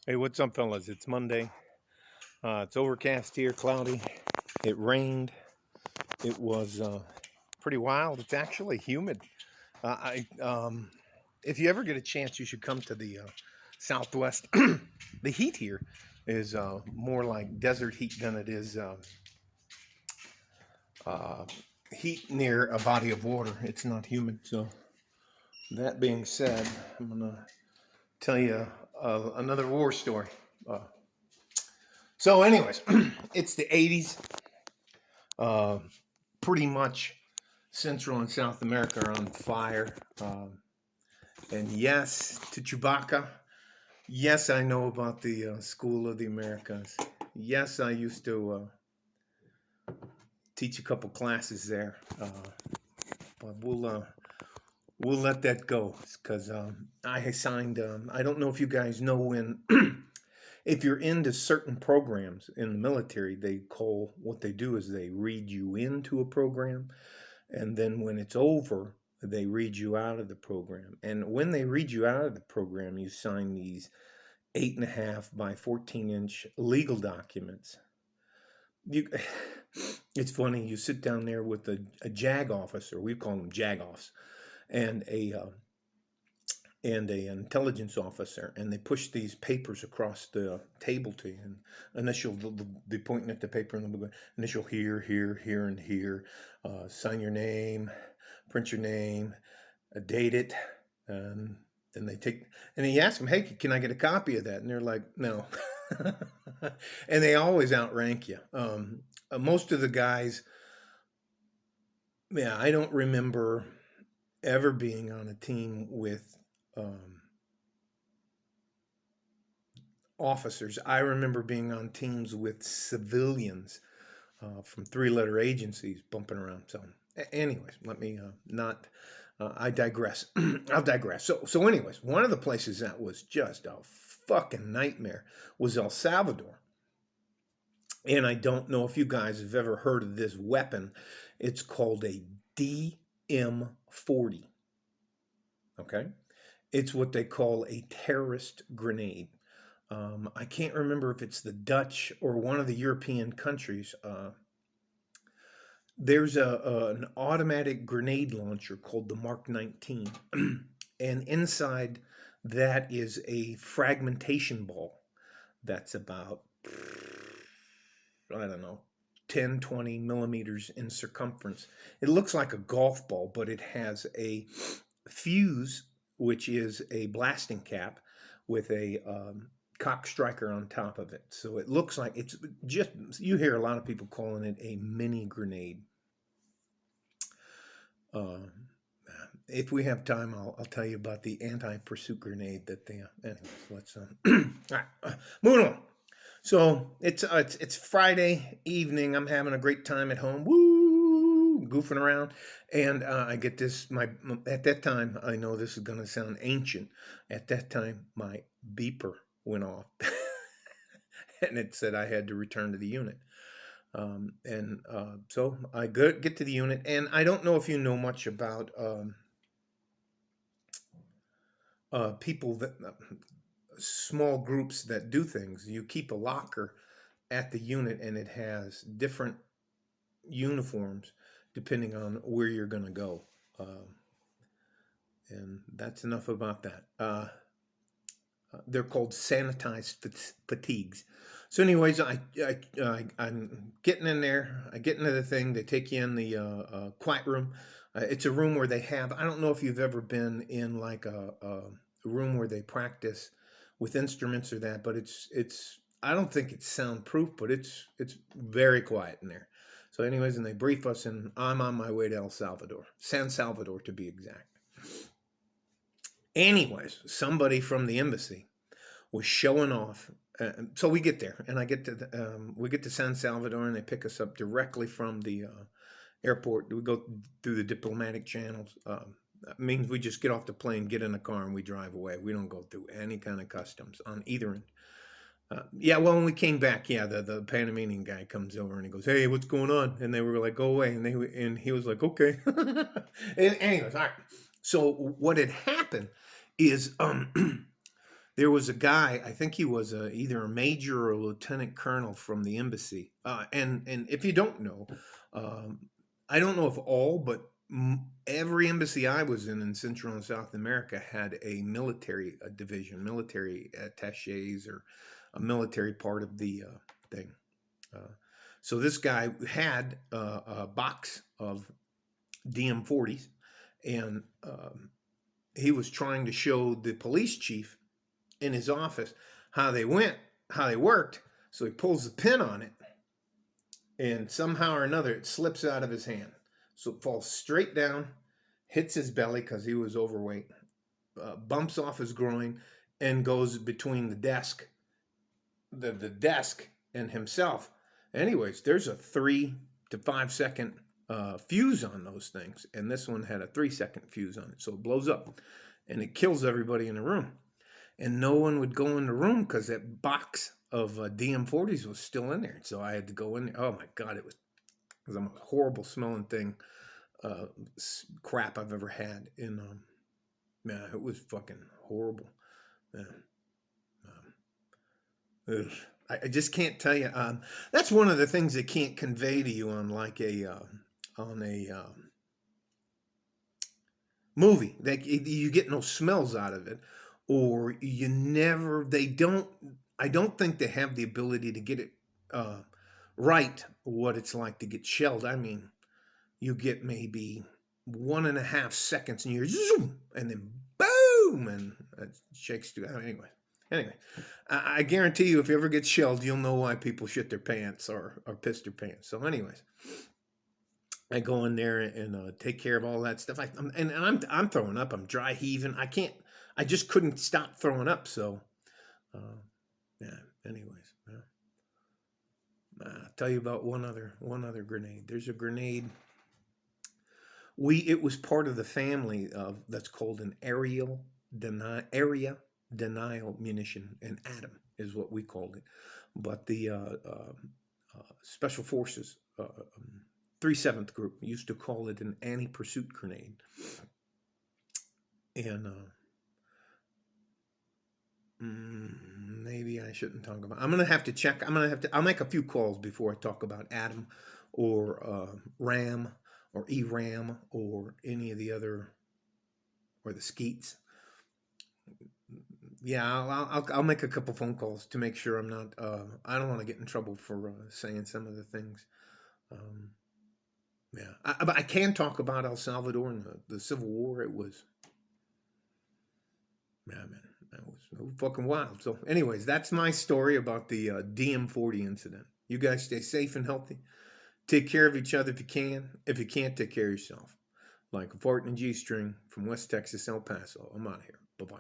Hey, what's up, fellas? It's Monday. It's overcast here, cloudy. It rained. It was pretty wild. It's actually humid. If you ever get a chance, you should come to the Southwest. The heat here is more like desert heat than it is uh, heat near a body of water. It's not humid. So that being said, I'm gonna tell you another war story. Uh, anyways, it's the '80s. Uh, Pretty much Central and South America are on fire. And yes, to Chewbacca, yes, I know about the School of the Americas. Yes, I used to teach a couple classes there, but we'll let that go because I signed. I don't know if you guys know when. If you're into certain programs in the military, they call what they do is they read you into a program. And then when it's over, they read you out of the program. And when they read you out of the program, you sign these 8.5 by 14-inch legal documents. You, it's funny. You sit down there with a JAG officer. We call them JAG offs, and a intelligence officer, and they push these papers across the table to you. And initial, they'll be pointing at the paper, and they'll be going, initial here, here, here, and here. Sign your name, print your name, date it, and then they take, and he asks them, hey, can I get a copy of that? And they're like, no. And they always outrank you. Most of the guys, yeah, I don't remember ever being on a team with um, officers. I remember being on teams with civilians from three-letter agencies bumping around. So, anyways, let me not. I digress. I'll digress. Anyways, one of the places that was just a fucking nightmare was El Salvador. And I don't know if you guys have ever heard of this weapon. It's called a DM-40. Okay, it's what they call a terrorist grenade. I can't remember if it's the Dutch or one of the European countries. There's an automatic grenade launcher called the Mark 19, and inside that is a fragmentation ball that's about, I don't know, 10, 20 millimeters in circumference. It looks like a golf ball, but it has a fuse, which is a blasting cap with a cock striker on top of it. So it looks like it's just, you hear a lot of people calling it a mini grenade. Uh, if we have time, I'll tell you about the anti-pursuit grenade that they. Anyways, let's all right, moving on. So it's Friday evening. I'm having a great time at home. Woo, goofing around, and I get this. My at that time, I know this is going to sound ancient. At that time, my beeper went off, and it said I had to return to the unit. So I get to the unit, and I don't know if you know much about people that small groups that do things. You keep a locker at the unit, and it has different uniforms depending on where you're going to go. And that's enough about that. They're called sanitized fatigues. So, anyways, I'm getting in there. I get into the thing. They take you in the quiet room. It's a room where they have. I don't know if you've ever been in like a room where they practice with instruments or that, but it's. I don't think it's soundproof, but it's very quiet in there. So, anyways, and they brief us, and I'm on my way to El Salvador, San Salvador to be exact. Anyways, somebody from the embassy was showing off. So we get there, and we get to San Salvador, and they pick us up directly from the airport. We go through the diplomatic channels. That means we just get off the plane, get in the car, and we drive away. We don't go through any kind of customs on either end. Yeah, well, when we came back, yeah, the Panamanian guy comes over and he goes, "Hey, what's going on?" And they were like, "Go away," and he was like, "Okay." And anyways, all right. So what had happened is There was a guy, I think he was either a major or a lieutenant colonel from the embassy. And if you don't know, um, I don't know if all, but every embassy I was in Central and South America had a military division, military attaches, or a military part of the thing. Uh, so this guy had a box of DM-40s, and he was trying to show the police chief in his office how they went, how they worked. So he pulls the pin on it, and somehow or another it slips out of his hand. So it falls straight down, hits his belly because he was overweight, bumps off his groin, and goes between the desk and himself. Anyways, there's a 3 to 5 second fuse on those things, and this one had a 3 second fuse on it, so it blows up and it kills everybody in the room. And no one would go in the room because that box of DM-40s was still in there. So I had to go in there. Oh my God, it was the most horrible smelling thing, crap I've ever had. And man, it was fucking horrible. I just can't tell you. That's one of the things they can't convey to you on like a movie. You get no smells out of it, or you never. They don't. I don't think they have the ability to get it right. What it's like to get shelled. I mean, you get maybe 1.5 seconds, and you're zoom, and then boom, and it shakes to. Anyway, I guarantee you, if you ever get shelled, you'll know why people shit their pants or piss their pants. So, anyways. I go in there and take care of all that stuff. I'm throwing up. I'm dry heaving. I can't. I just couldn't stop throwing up. So, uh, yeah. Anyways, I'll tell you about one other grenade. There's a grenade. It was part of the family of that's called an area denial munition. An atom is what we called it. But the special forces. 37th group used to call it an anti-pursuit grenade. And maybe I shouldn't talk about. I'm gonna have to check. I'll make a few calls before I talk about Atom or RAM or ERAM or any of the other, or the skeets. Yeah, I'll make a couple phone calls to make sure I'm not. I don't want to get in trouble for saying some of the things. Yeah, but I can talk about El Salvador and the Civil War. It was, man, that was fucking wild. So, anyways, that's my story about the DM-40 incident. You guys stay safe and healthy. Take care of each other if you can. If you can't, take care of yourself. Like a fart in a G-string from West Texas, El Paso. I'm out of here. Bye-bye.